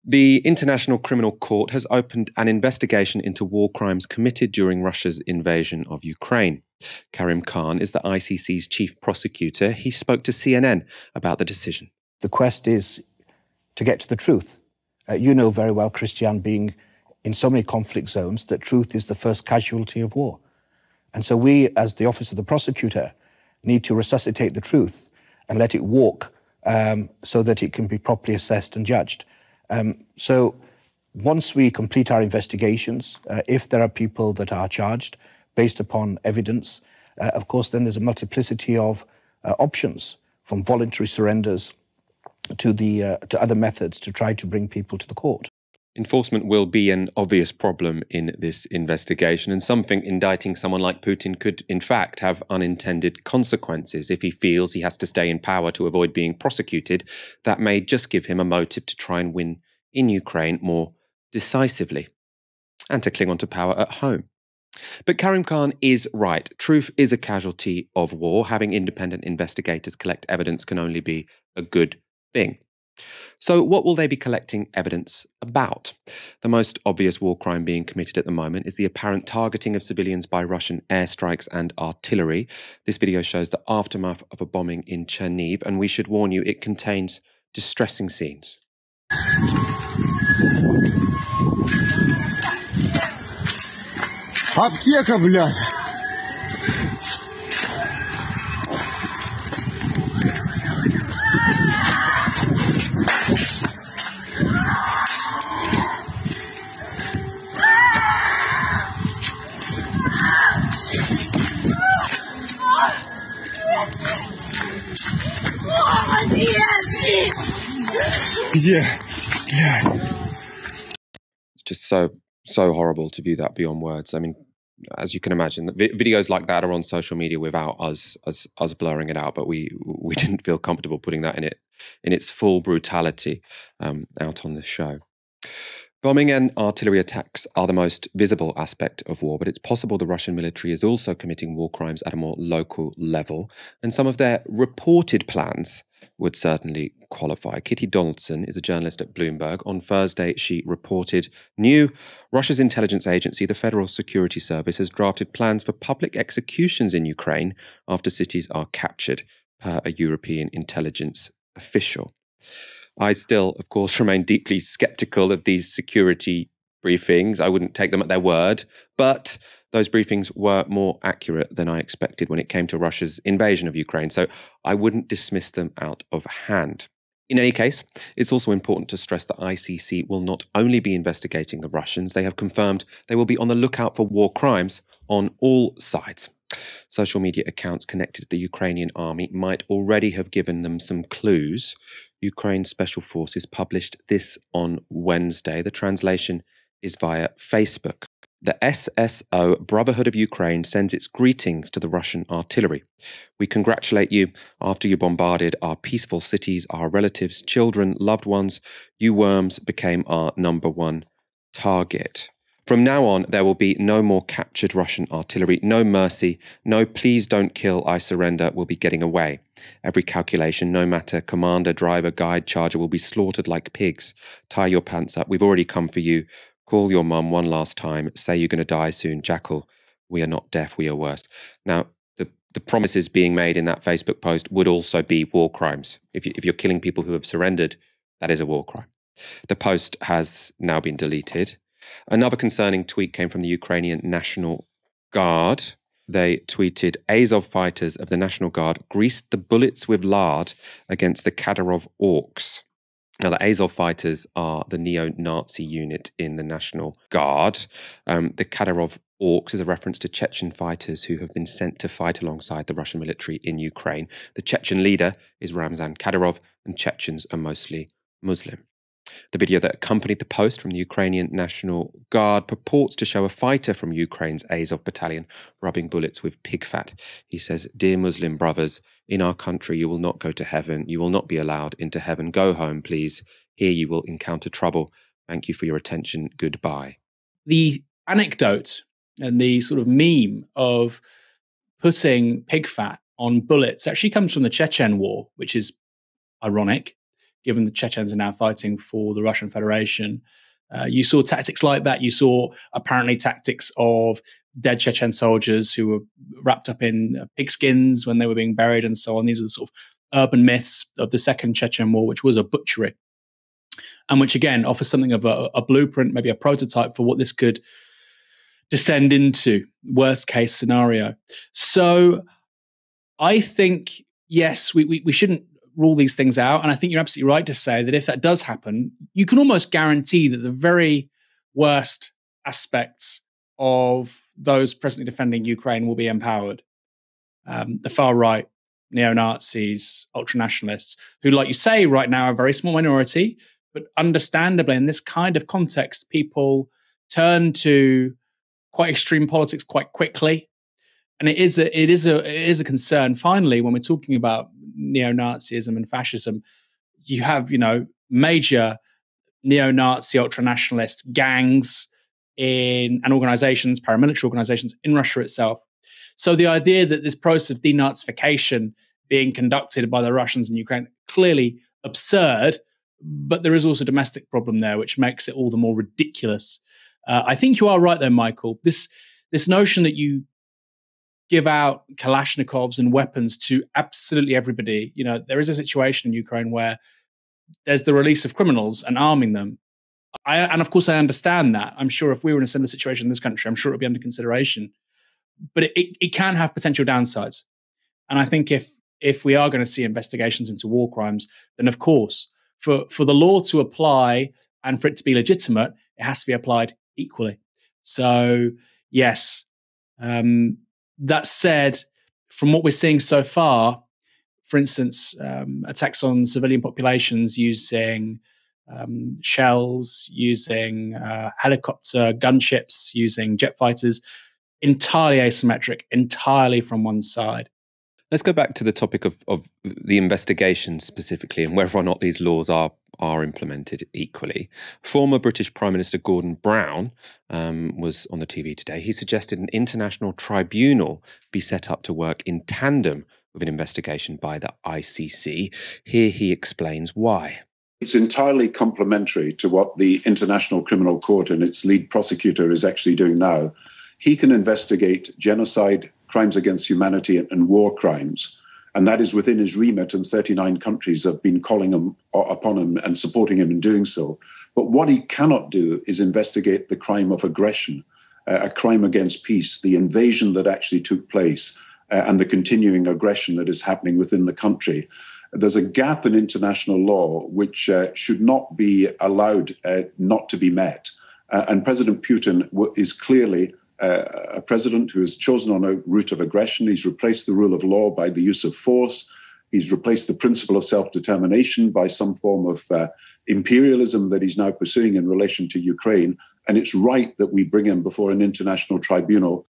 The International Criminal Court has opened an investigation into war crimes committed during Russia's invasion of Ukraine. Karim Khan is the ICC's chief prosecutor. He spoke to CNN about the decision. The quest is to get to the truth. You know very well, Christian, being in so many conflict zones, that truth is the first casualty of war. And so we, as the Office of the Prosecutor, need to resuscitate the truth and let it walk so that it can be properly assessed and judged. So once we complete our investigations, if there are people that are charged based upon evidence, of course, then there's a multiplicity of options, from voluntary surrenders to other methods to try to bring people to the court. Enforcement will be an obvious problem in this investigation, and something indicting someone like Putin could, in fact, have unintended consequences. If he feels he has to stay in power to avoid being prosecuted, that may just give him a motive to try and win in Ukraine more decisively and to cling on to power at home. But Karim Khan is right. Truth is a casualty of war. Having independent investigators collect evidence can only be a good thing. So what will they be collecting evidence about? The most obvious war crime being committed at the moment is the apparent targeting of civilians by Russian airstrikes and artillery. This video shows the aftermath of a bombing in Cherniv, and we should warn you, it contains distressing scenes. Аптека, блядь! Где? It's just so horrible to view that beyond words. I mean, as you can imagine, videos like that are on social media without us blurring it out, but we didn't feel comfortable putting that in its full brutality out on this show. Bombing and artillery attacks are the most visible aspect of war, but it's possible the Russian military is also committing war crimes at a more local level, and some of their reported plans would certainly qualify. Kitty Donaldson is a journalist at Bloomberg. On Thursday, she reported Russia's intelligence agency, the Federal Security Service, has drafted plans for public executions in Ukraine after cities are captured, per a European intelligence official. I still, of course, remain deeply skeptical of these security briefings. I wouldn't take them at their word, but those briefings were more accurate than I expected when it came to Russia's invasion of Ukraine, so I wouldn't dismiss them out of hand. In any case, it's also important to stress that ICC will not only be investigating the Russians, they have confirmed they will be on the lookout for war crimes on all sides. Social media accounts connected to the Ukrainian army might already have given them some clues. Ukraine's Special Forces published this on Wednesday. The translation is via Facebook. The SSO Brotherhood of Ukraine sends its greetings to the Russian artillery. We congratulate you after you bombarded our peaceful cities, our relatives, children, loved ones. You worms became our number one target. From now on, there will be no more captured Russian artillery, no mercy, no please don't kill, I surrender will be getting away. Every calculation, no matter commander, driver, guide, charger, will be slaughtered like pigs. Tie your pants up, we've already come for you. Call your mum one last time, say you're going to die soon, jackal. We are not deaf, we are worse. Now, the promises being made in that Facebook post would also be war crimes. If you're killing people who have surrendered, that is a war crime. The post has now been deleted. Another concerning tweet came from the Ukrainian National Guard. They tweeted, Azov fighters of the National Guard greased the bullets with lard against the Kadyrov orcs. Now, the Azov fighters are the neo-Nazi unit in the National Guard. The Kadyrov orcs is a reference to Chechen fighters who have been sent to fight alongside the Russian military in Ukraine. The Chechen leader is Ramzan Kadyrov, and Chechens are mostly Muslim. The video that accompanied the post from the Ukrainian National Guard purports to show a fighter from Ukraine's Azov battalion rubbing bullets with pig fat. He says, Dear Muslim brothers, in our country you will not go to heaven. You will not be allowed into heaven. Go home, please. Here you will encounter trouble. Thank you for your attention. Goodbye. The anecdote and the sort of meme of putting pig fat on bullets actually comes from the Chechen War, which is ironic given the Chechens are now fighting for the Russian Federation. You saw tactics like that. You saw apparently tactics of dead Chechen soldiers who were wrapped up in pigskins when they were being buried and so on. These are the sort of urban myths of the Second Chechen War, which was a butchery, and which again offers something of a blueprint, maybe a prototype for what this could descend into, worst case scenario. So I think, yes, we shouldn't rule these things out. And I think you're absolutely right to say that if that does happen, you can almost guarantee that the very worst aspects of those presently defending Ukraine will be empowered. The far right, neo-Nazis, ultranationalists, who, like you say, right now are a very small minority, but understandably in this kind of context, people turn to quite extreme politics quite quickly. And it is a concern. Finally, when we're talking about neo-Nazism and fascism, you have major neo-Nazi ultranationalist gangs and organizations, paramilitary organizations in Russia itself. So the idea that this process of denazification being conducted by the Russians in Ukraine, clearly absurd, but there is also a domestic problem there, which makes it all the more ridiculous. I think you are right, though, Michael. This notion that you give out Kalashnikovs and weapons to absolutely everybody. There is a situation in Ukraine where there's the release of criminals and arming them. And of course, I understand that. I'm sure if we were in a similar situation in this country, I'm sure it would be under consideration. But it can have potential downsides. And I think if we are going to see investigations into war crimes, then of course, for the law to apply and for it to be legitimate, it has to be applied equally. So, yes. That said, from what we're seeing so far, for instance, attacks on civilian populations using shells, using helicopter gunships, using jet fighters, entirely asymmetric, entirely from one side. Let's go back to the topic of the investigation specifically and whether or not these laws are implemented equally. Former British Prime Minister Gordon Brown was on the TV today. He suggested an international tribunal be set up to work in tandem with an investigation by the ICC. Here he explains why. It's entirely complementary to what the International Criminal Court and its lead prosecutor is actually doing now. He can investigate genocide, crimes against humanity, and war crimes. And that is within his remit, and 39 countries have been calling upon him and supporting him in doing so. But what he cannot do is investigate the crime of aggression, a crime against peace, the invasion that actually took place, and the continuing aggression that is happening within the country. There's a gap in international law which should not be allowed not to be met. And President Putin is clearly a president who has chosen on a route of aggression. He's replaced the rule of law by the use of force. He's replaced the principle of self-determination by some form of imperialism that he's now pursuing in relation to Ukraine. And it's right that we bring him before an international tribunal.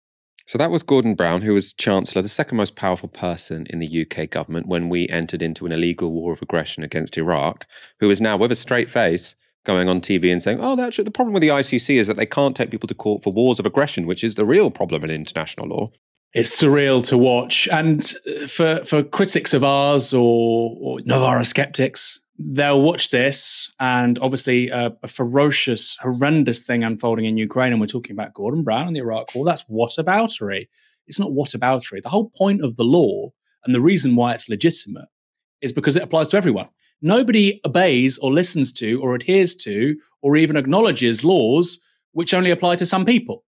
So that was Gordon Brown, who was Chancellor, the second most powerful person in the UK government when we entered into an illegal war of aggression against Iraq, who is now, with a straight face, going on TV and saying, the problem with the ICC is that they can't take people to court for wars of aggression, which is the real problem in international law. It's surreal to watch. And for critics of ours or Novara skeptics, they'll watch this and obviously a ferocious, horrendous thing unfolding in Ukraine. And we're talking about Gordon Brown and the Iraq War. That's whataboutery. It's not whataboutery. The whole point of the law and the reason why it's legitimate is because it applies to everyone. Nobody obeys or listens to or adheres to or even acknowledges laws which only apply to some people.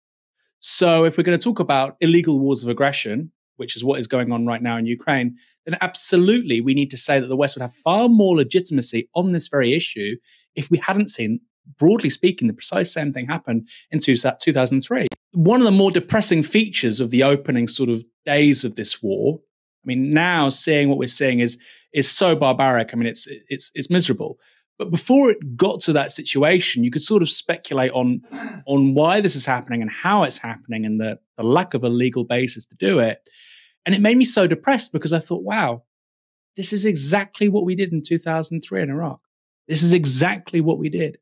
So if we're going to talk about illegal wars of aggression, which is what is going on right now in Ukraine, then absolutely we need to say that the West would have far more legitimacy on this very issue if we hadn't seen, broadly speaking, the precise same thing happen in 2003. One of the more depressing features of the opening sort of days of this war, I mean, now seeing what we're seeing is so barbaric. I mean, it's miserable. But before it got to that situation, you could sort of speculate on why this is happening and how it's happening and the lack of a legal basis to do it. And it made me so depressed because I thought, wow, this is exactly what we did in 2003 in Iraq. This is exactly what we did.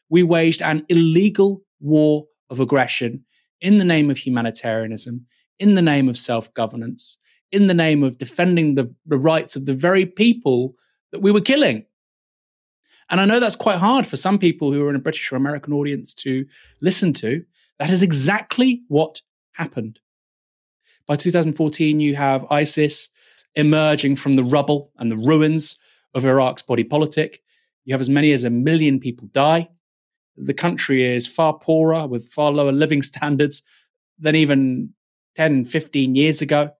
We waged an illegal war of aggression in the name of humanitarianism, in the name of self-governance, in the name of defending the rights of the very people that we were killing. And I know that's quite hard for some people who are in a British or American audience to listen to. That is exactly what happened. By 2014, you have ISIS emerging from the rubble and the ruins of Iraq's body politic. You have as many as 1 million people die. The country is far poorer with far lower living standards than even 10, 15 years ago.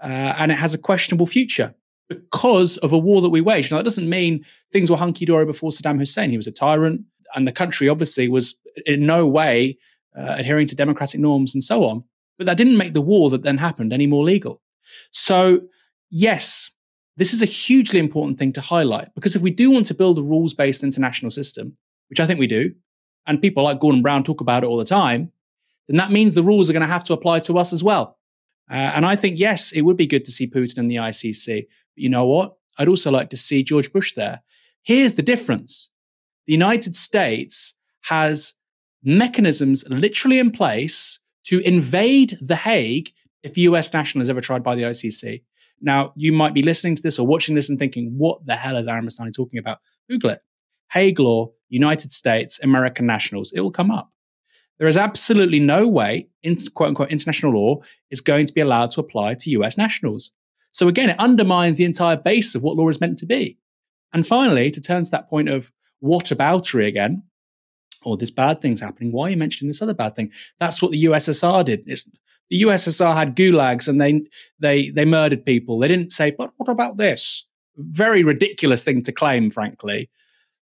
And it has a questionable future because of a war that we waged. Now, that doesn't mean things were hunky-dory before Saddam Hussein. He was a tyrant, and the country obviously was in no way adhering to democratic norms and so on. But that didn't make the war that then happened any more legal. So, yes, this is a hugely important thing to highlight, because if we do want to build a rules-based international system, which I think we do, and people like Gordon Brown talk about it all the time, then that means the rules are going to have to apply to us as well. And I think, yes, it would be good to see Putin in the ICC. But you know what? I'd also like to see George Bush there. Here's the difference. The United States has mechanisms literally in place to invade The Hague if a US national is ever tried by the ICC. Now, you might be listening to this or watching this and thinking, what the hell is Aaron Mastani talking about? Google it. Hague Law, United States, American nationals. It will come up. There is absolutely no way, quote-unquote, international law is going to be allowed to apply to US nationals. So again, it undermines the entire base of what law is meant to be. And finally, to turn to that point of whataboutery again, or this bad thing's happening, why are you mentioning this other bad thing? That's what the USSR did. The USSR had gulags and they murdered people. They didn't say, but what about this? Very ridiculous thing to claim, frankly.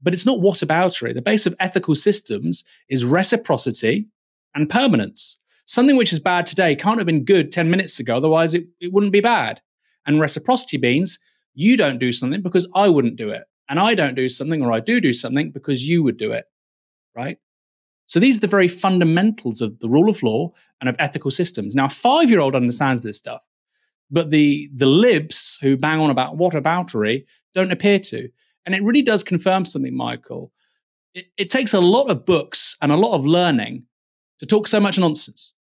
But it's not whataboutery. The base of ethical systems is reciprocity and permanence. Something which is bad today can't have been good 10 minutes ago, otherwise it wouldn't be bad. And reciprocity means you don't do something because I wouldn't do it. And I don't do something, or I do something because you would do it, right? So these are the very fundamentals of the rule of law and of ethical systems. Now, a 5-year-old understands this stuff, but the libs who bang on about whataboutery don't appear to. And it really does confirm something, Michael. It takes a lot of books and a lot of learning to talk so much nonsense.